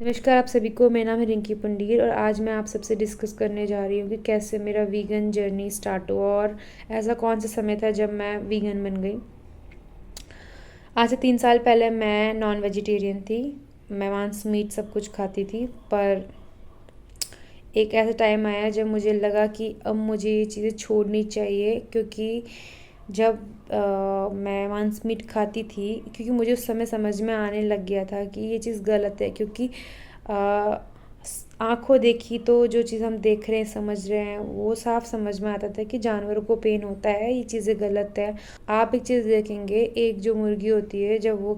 नमस्कार आप सभी को। मेरा नाम है रिंकी पंडीर और आज मैं आप सबसे डिस्कस करने जा रही हूँ कि कैसे मेरा वीगन जर्नी स्टार्ट हुआ और ऐसा कौन सा समय था जब मैं वीगन बन गई। आज से 3 साल पहले मैं नॉन वेजिटेरियन थी। मैं मांस मीट सब कुछ खाती थी, पर एक ऐसा टाइम आया जब मुझे लगा कि अब मुझे ये चीज़ें छोड़नी चाहिए, क्योंकि जब मैं मांस मीट खाती थी, क्योंकि मुझे उस समय समझ में आने लग गया था कि ये चीज़ गलत है। क्योंकि आँखों देखी तो जो चीज़ हम देख रहे हैं, समझ रहे हैं, वो साफ समझ में आता था कि जानवरों को पेन होता है, ये चीज़ें गलत है। आप एक चीज़ देखेंगे, एक जो मुर्गी होती है जब वो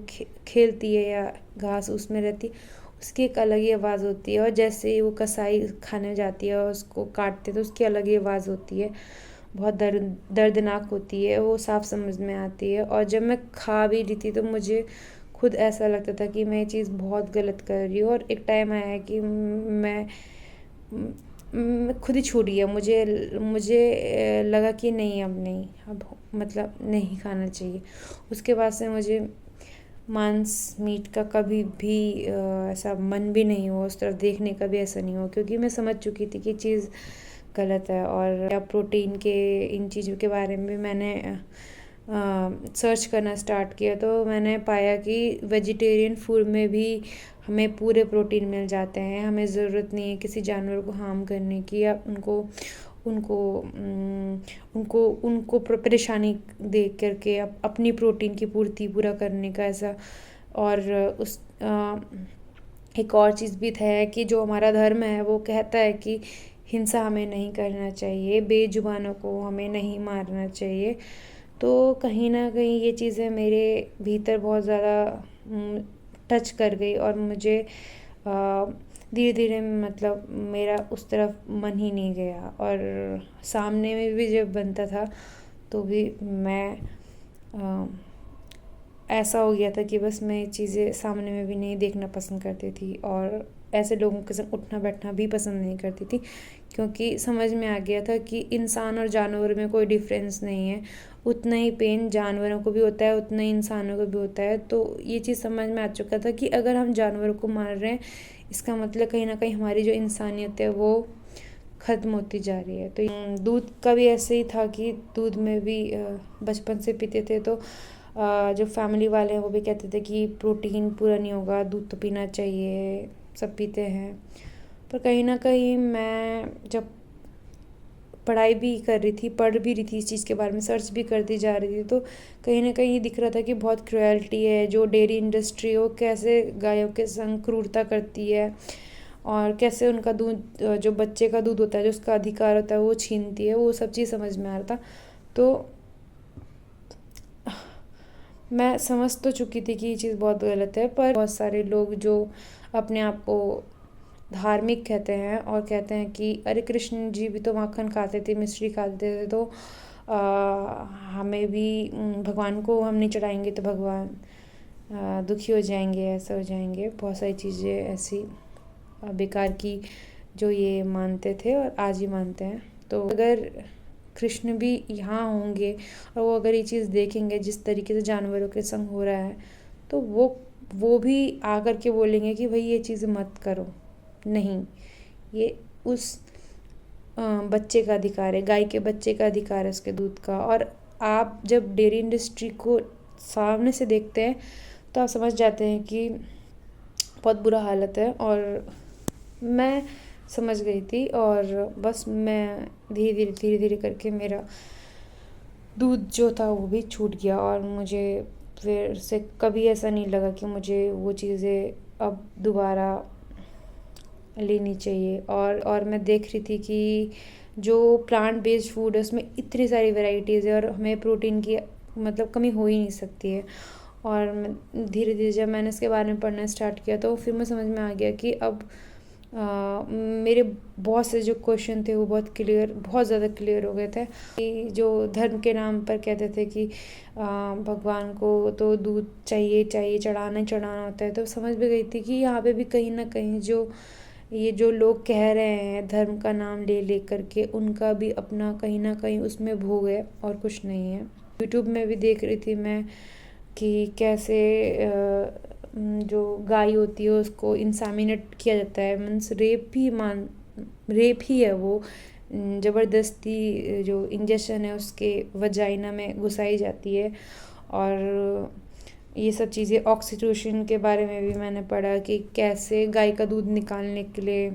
खेलती है या घास उसमें रहती है, उसकी एक अलग ही आवाज़ होती है। और जैसे ही वो कसाई खाने जाती है और उसको काटते तो उसकी अलग ही आवाज़ होती है, बहुत दर्दनाक होती है, वो साफ समझ में आती है। और जब मैं खा भी रही थी तो मुझे खुद ऐसा लगता था कि मैं ये चीज़ बहुत गलत कर रही हूँ। और एक टाइम आया कि मैं खुद ही छूट गया। मुझे मुझे लगा कि नहीं, अब नहीं, अब मतलब नहीं खाना चाहिए। उसके बाद से मुझे मांस मीट का कभी भी ऐसा मन भी नहीं हुआ, उस तरफ देखने का भी ऐसा नहीं हुआ, क्योंकि मैं समझ चुकी थी कि चीज़ गलत है। और या प्रोटीन के इन चीज़ों के बारे में भी मैंने सर्च करना स्टार्ट किया, तो मैंने पाया कि वेजिटेरियन फूड में भी हमें पूरे प्रोटीन मिल जाते हैं। हमें ज़रूरत नहीं है किसी जानवर को हार्म करने की या उनको उनको उनको उनको परेशानी दे करके अपनी प्रोटीन की पूर्ति पूरा करने का ऐसा। और उस एक और चीज़ भी है कि जो हमारा धर्म है वो कहता है कि हिंसा हमें नहीं करना चाहिए, बेजुबानों को हमें नहीं मारना चाहिए। तो कहीं ना कहीं ये चीज़ें मेरे भीतर बहुत ज़्यादा टच कर गई और मुझे धीरे धीरे मतलब मेरा उस तरफ मन ही नहीं गया। और सामने में भी जब बनता था तो भी मैं ऐसा हो गया था कि बस मैं चीज़ें सामने में भी नहीं देखना पसंद करती थी और ऐसे लोगों के संग उठना बैठना भी पसंद नहीं करती थी, क्योंकि समझ में आ गया था कि इंसान और जानवर में कोई डिफरेंस नहीं है। उतना ही पेन जानवरों को भी होता है, उतना ही इंसानों को भी होता है। तो ये चीज़ समझ में आ चुका था कि अगर हम जानवरों को मार रहे हैं, इसका मतलब कहीं ना कहीं हमारी जो इंसानियत है वो ख़त्म होती जा रही है। तो दूध का भी ऐसे ही था कि दूध में भी बचपन से पीते थे, तो जो फैमिली वाले हैं वो भी कहते थे कि प्रोटीन पूरा नहीं होगा, दूध तो पीना चाहिए, सब पीते हैं। पर कहीं ना कहीं मैं जब पढ़ाई भी कर रही थी, पढ़ भी रही थी इस चीज़ के बारे में, सर्च भी करती जा रही थी, तो कहीं ना कहीं दिख रहा था कि बहुत क्रुएल्टी है। जो डेयरी इंडस्ट्री हो कैसे गायों के संग क्रूरता करती है और कैसे उनका दूध, जो बच्चे का दूध होता है, जो उसका अधिकार होता है, वो छीनती है। वो सब चीज़ समझ में आ रहा था। तो मैं समझ तो चुकी थी कि ये चीज़ बहुत गलत है, पर बहुत सारे लोग जो अपने आप को धार्मिक कहते हैं और कहते हैं कि अरे कृष्ण जी भी तो माखन खाते थे, मिश्री खाते थे, तो हमें भी भगवान को हम नहीं चढ़ाएंगे तो भगवान दुखी हो जाएंगे, ऐसा हो जाएंगे। बहुत सारी चीज़ें ऐसी बेकार की जो ये मानते थे और आज ही मानते हैं। तो अगर कृष्ण भी यहाँ होंगे और वो अगर ये चीज़ देखेंगे जिस तरीके से जानवरों के संग हो रहा है, तो वो भी आकर के बोलेंगे कि भाई ये चीज़ मत करो। नहीं, ये उस बच्चे का अधिकार है, गाय के बच्चे का अधिकार है, उसके दूध का। और आप जब डेयरी इंडस्ट्री को सामने से देखते हैं तो आप समझ जाते हैं कि बहुत बुरा हालत है। और मैं समझ गई थी और बस मैं धीरे धीरे करके मेरा दूध जो था वो भी छूट गया और मुझे फिर से कभी ऐसा नहीं लगा कि मुझे वो चीज़ें अब दोबारा लेनी चाहिए। और मैं देख रही थी कि जो प्लांट बेस्ड फूड है उसमें इतनी सारी वैरायटीज़ है और हमें प्रोटीन की मतलब कमी हो ही नहीं सकती है। और धीरे धीरे जब मैंने इसके बारे में पढ़ना स्टार्ट किया तो फिर मैं समझ में आ गया कि अब मेरे बहुत से जो क्वेश्चन थे वो बहुत ज़्यादा क्लियर हो गए थे। कि जो धर्म के नाम पर कहते थे कि भगवान को तो दूध चाहिए चाहिए, चढ़ाना ही चढ़ाना होता है, तो समझ भी गई थी कि यहाँ पे भी कहीं ना कहीं जो लोग कह रहे हैं धर्म का नाम ले ले करके, उनका भी अपना कहीं ना कहीं उसमें भोग है और कुछ नहीं है। यूट्यूब में भी देख रही थी मैं कि कैसे जो गाय होती है उसको इंसेमिनेट किया जाता है, मीन्स रेप ही है वो। ज़बरदस्ती जो इंजेक्शन है उसके वजाइना में घुसाई जाती है। और ये सब चीज़ें, ऑक्सीटोसिन के बारे में भी मैंने पढ़ा कि कैसे गाय का दूध निकालने के लिए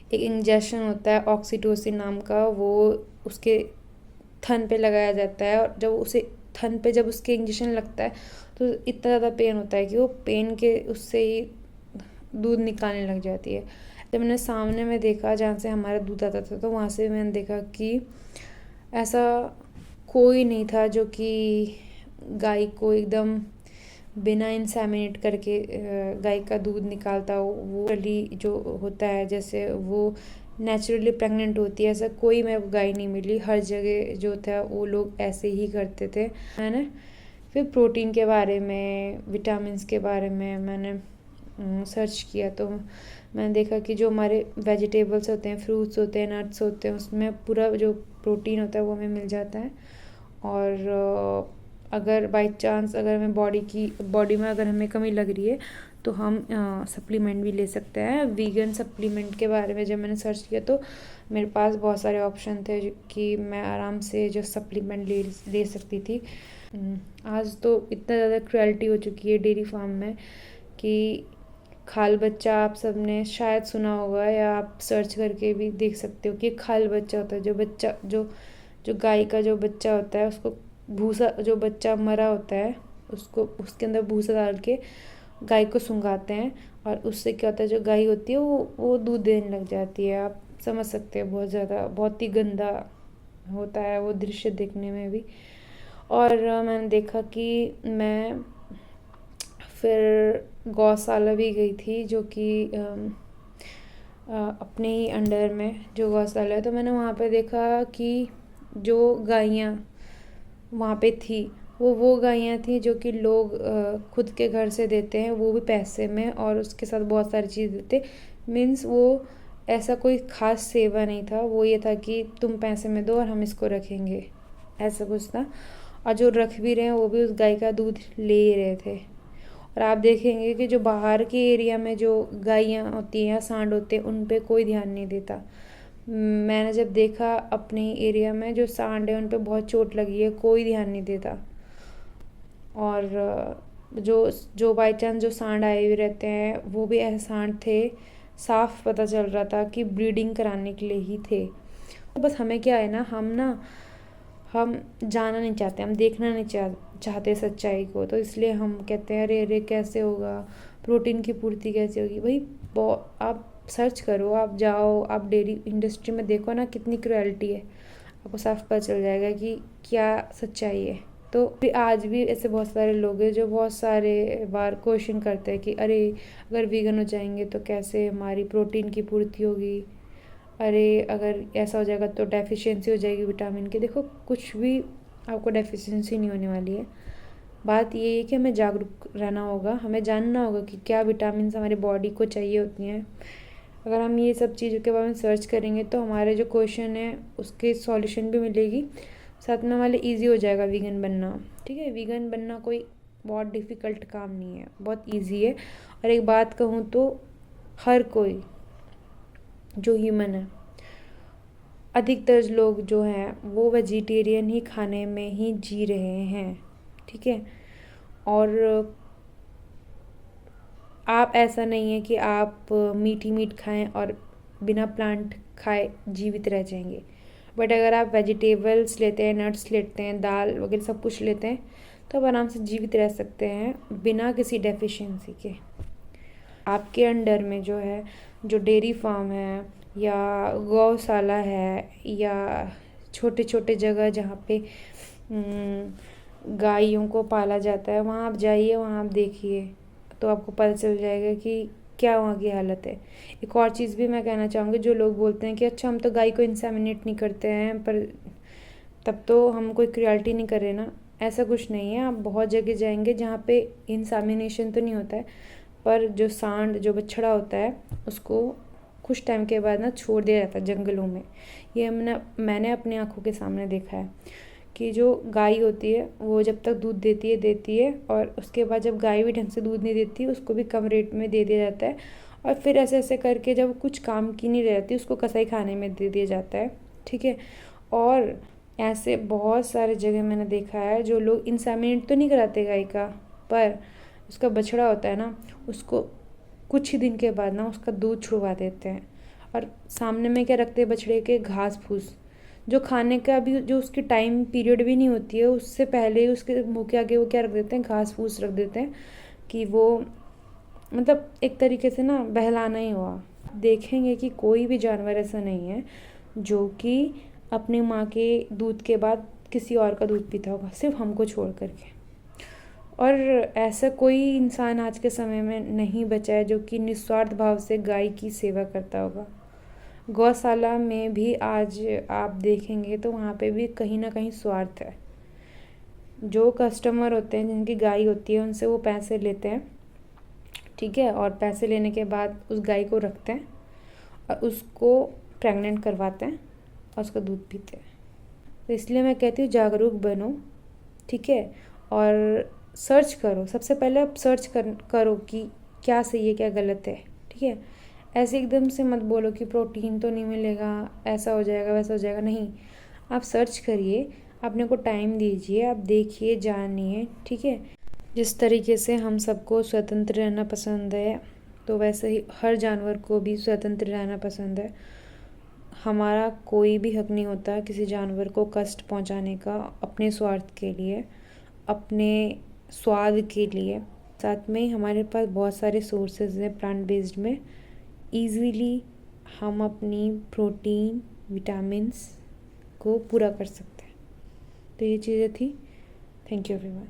एक इंजेक्शन होता है ऑक्सीटोसिन नाम का, वो उसके थन पे लगाया जाता है। और जब उसे थन पे जब उसके इंजेक्शन लगता है तो इतना ज़्यादा पेन होता है कि वो पेन के उससे ही दूध निकालने लग जाती है। जब मैंने सामने में देखा जहाँ से हमारा दूध आता था, तो वहाँ से मैंने देखा कि ऐसा कोई नहीं था जो कि गाय को एकदम बिना इंसेमिनेट करके गाय का दूध निकालता हो। वो जो होता है जैसे वो नेचुरली प्रेग्नेंट होती है, ऐसा कोई मेरे को गाय नहीं मिली। हर जगह जो था वो लोग ऐसे ही करते थे। मैंने फिर प्रोटीन के बारे में, विटामिन्स के बारे में मैंने सर्च किया, तो मैंने देखा कि जो हमारे वेजिटेबल्स होते हैं, फ्रूट्स होते हैं, नट्स होते हैं, उसमें पूरा जो प्रोटीन होता है वो हमें मिल जाता है। और अगर बाई चांस अगर हमें बॉडी में अगर हमें कमी लग रही है तो हम सप्लीमेंट भी ले सकते हैं। वीगन सप्लीमेंट के बारे में जब मैंने सर्च किया तो मेरे पास बहुत सारे ऑप्शन थे कि मैं आराम से जो सप्लीमेंट ले सकती थी। आज तो इतना ज़्यादा क्रुएल्टी हो चुकी है डेयरी फार्म में कि खाल बच्चा, आप सब ने शायद सुना होगा या आप सर्च करके भी देख सकते हो कि खाल बच्चा होता है। जो गाय का जो बच्चा होता है उसको भूसा, जो बच्चा मरा होता है उसको उसके अंदर भूसा डाल के गाय को सुंघाते हैं, और उससे क्या होता है, जो गाय होती है वो दूध देने लग जाती है। आप समझ सकते हैं बहुत ही गंदा होता है वो दृश्य देखने में भी। और मैंने देखा कि मैं फिर गौशाला भी गई थी, जो कि अपने ही अंडर में जो गौशाला है। तो मैंने वहाँ पे देखा कि जो गायें वहाँ पे थी वो गायें थी जो कि लोग खुद के घर से देते हैं, वो भी पैसे में, और उसके साथ बहुत सारी चीज़ देते। मीन्स वो ऐसा कोई ख़ास सेवा नहीं था, वो ये था कि तुम पैसे में दो और हम इसको रखेंगे, ऐसा कुछ था। और जो रख भी रहे हैं वो भी उस गाय का दूध ले ही रहे थे। और आप देखेंगे कि जो बाहर के एरिया में जो गायें होती हैं या सांड होते हैं उन पे कोई ध्यान नहीं देता। मैंने जब देखा अपने एरिया में जो सांड है उन पे बहुत चोट लगी है, कोई ध्यान नहीं देता। और जो बाई चांस जो सांड आए हुए रहते हैं वो भी ऐसे सांड थे, साफ पता चल रहा था कि ब्रीडिंग कराने के लिए ही थे। तो बस हमें क्या है ना, हम जाना नहीं चाहते, हम देखना नहीं चाहते सच्चाई को, तो इसलिए हम कहते हैं अरे अरे कैसे होगा, प्रोटीन की पूर्ति कैसे होगी। भाई आप सर्च करो, आप जाओ, आप डेयरी इंडस्ट्री में देखो ना कितनी क्रुएल्टी है, आपको साफ पता चल जाएगा कि क्या सच्चाई है। तो आज भी ऐसे बहुत सारे लोग हैं जो बहुत सारे बार क्वेश्चन करते हैं कि अरे अगर वीगन हो जाएंगे तो कैसे हमारी प्रोटीन की पूर्ति होगी, अरे अगर ऐसा हो जाएगा तो डेफिशिएंसी हो जाएगी विटामिन की। देखो कुछ भी आपको डेफिशिएंसी नहीं होने वाली है। बात ये है कि हमें जागरूक रहना होगा, हमें जानना होगा कि क्या विटामिन हमारी बॉडी को चाहिए होती हैं। अगर हम ये सब चीज़ों के बारे में सर्च करेंगे तो हमारे जो क्वेश्चन है उसके सॉल्यूशन भी मिलेगी, साथ में हमारे ईजी हो जाएगा वीगन बनना। ठीक है, वीगन बनना कोई बहुत डिफ़िकल्ट काम नहीं है, बहुत ईजी है। और एक बात कहूँ तो हर कोई जो ह्यूमन है, अधिकतर लोग जो हैं वो वेजिटेरियन ही खाने में ही जी रहे हैं। ठीक है, और आप ऐसा नहीं है कि आप मीठी मीट खाएं और बिना प्लांट खाए जीवित रह जाएंगे। बट अगर आप वेजिटेबल्स लेते हैं, नट्स लेते हैं, दाल वगैरह सब कुछ लेते हैं तो आप आराम से जीवित रह सकते हैं बिना किसी डेफिशिएंसी के। आपके अंडर में जो है, जो डेयरी फार्म है या गौशाला है या छोटे छोटे जगह जहाँ पे गायों को पाला जाता है, वहाँ आप जाइए, वहाँ आप देखिए तो आपको पता चल जाएगा कि क्या वहाँ की हालत है। एक और चीज़ भी मैं कहना चाहूँगी, जो लोग बोलते हैं कि अच्छा हम तो गाय को इंसेमिनेट नहीं करते हैं, पर तब तो हम कोई क्रुएल्टी नहीं कर रहे ना। ऐसा कुछ नहीं है, आप बहुत जगह जाएंगे जहाँ पे इंसेमिनेशन तो नहीं होता है, पर जो सांड, जो बछड़ा होता है उसको कुछ टाइम के बाद ना छोड़ दिया जाता है जंगलों में। ये मैंने अपनी आँखों के सामने देखा है कि जो गाय होती है वो जब तक दूध देती है और उसके बाद जब गाय भी ढंग से दूध नहीं देती उसको भी कम रेट में दे दिया जाता है, और फिर ऐसे ऐसे करके जब कुछ काम की नहीं रहती उसको कसाई खाने में दे दिया जाता है। ठीक है। और ऐसे बहुत सारे जगह मैंने देखा है जो लोग इंसेमिनेट तो नहीं कराते गाय का, पर उसका बछड़ा होता है ना, उसको कुछ ही दिन के बाद ना उसका दूध छुड़वा देते हैं, और सामने में क्या रखते हैं बछड़े के, घास फूस, जो खाने का भी जो उसकी टाइम पीरियड भी नहीं होती है, उससे पहले ही उसके मुँह के आगे वो क्या रख देते हैं, घास फूस रख देते हैं, कि वो मतलब एक तरीके से ना बहलाना ही हुआ। देखेंगे कि कोई भी जानवर ऐसा नहीं है जो कि अपनी माँ के दूध के बाद किसी और का दूध पीता होगा, सिर्फ हमको छोड़ करके। और ऐसा कोई इंसान आज के समय में नहीं बचा है जो कि निस्वार्थ भाव से गाय की सेवा करता होगा। गौशाला में भी आज आप देखेंगे तो वहाँ पे भी कहीं ना कहीं स्वार्थ है। जो कस्टमर होते हैं जिनकी गाय होती है उनसे वो पैसे लेते हैं, ठीक है, और पैसे लेने के बाद उस गाय को रखते हैं और उसको प्रेग्नेंट करवाते हैं और उसका दूध पीते हैं। तो इसलिए मैं कहती हूँ जागरूक बनो, ठीक है, और सर्च करो। सबसे पहले आप सर्च करो कि क्या सही है क्या गलत है, ठीक है। ऐसे एकदम से मत बोलो कि प्रोटीन तो नहीं मिलेगा, ऐसा हो जाएगा वैसा हो जाएगा, नहीं। आप सर्च करिए, अपने को टाइम दीजिए, आप देखिए जानिए, ठीक है। जिस तरीके से हम सबको स्वतंत्र रहना पसंद है तो वैसे ही हर जानवर को भी स्वतंत्र रहना पसंद है। हमारा कोई भी हक नहीं होता किसी जानवर को कष्ट पहुंचाने का, अपने स्वार्थ के लिए, अपने स्वाद के लिए। साथ में ही हमारे पास बहुत सारे सोर्सेज हैं प्लांट बेस्ड में, ईज़िली हम अपनी प्रोटीन विटामिन्स को पूरा कर सकते हैं। तो ये चीज़ें थी। Thank you everyone.